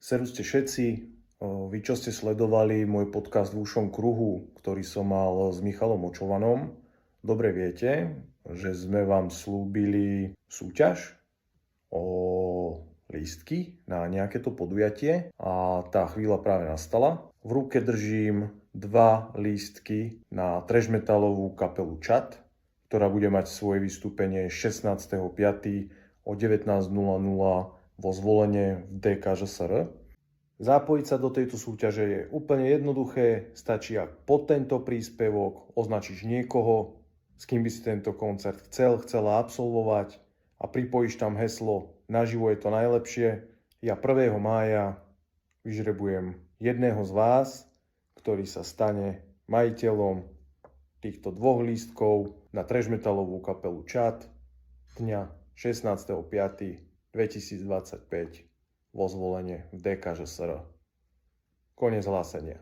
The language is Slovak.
Servuste všetci, vy čo ste sledovali môj podcast v Ušom kruhu, ktorý som mal s Michalom Očovanom, dobre viete, že sme vám slúbili súťaž o lístky na nejaké to podujatie a tá chvíľa práve nastala. V ruke držím 2 lístky na thrash metalovú kapelu Chat, ktorá bude mať svoje vystúpenie 16.5. o 19.00 vo Zvolene v DK ŽSR. Zapojiť sa do tejto súťaže je úplne jednoduché, stačí, ak pod tento príspevok označíš niekoho, s kým by si tento koncert chcela absolvovať a pripojíš tam heslo Naživo je to najlepšie. Ja 1. mája vyžrebujem jedného z vás, ktorý sa stane majiteľom týchto 2 lístkov na thrash metalovú kapelu Chat dňa 16.5.2025 vo Zvolene v DK ŽSR. Koniec hlásenia.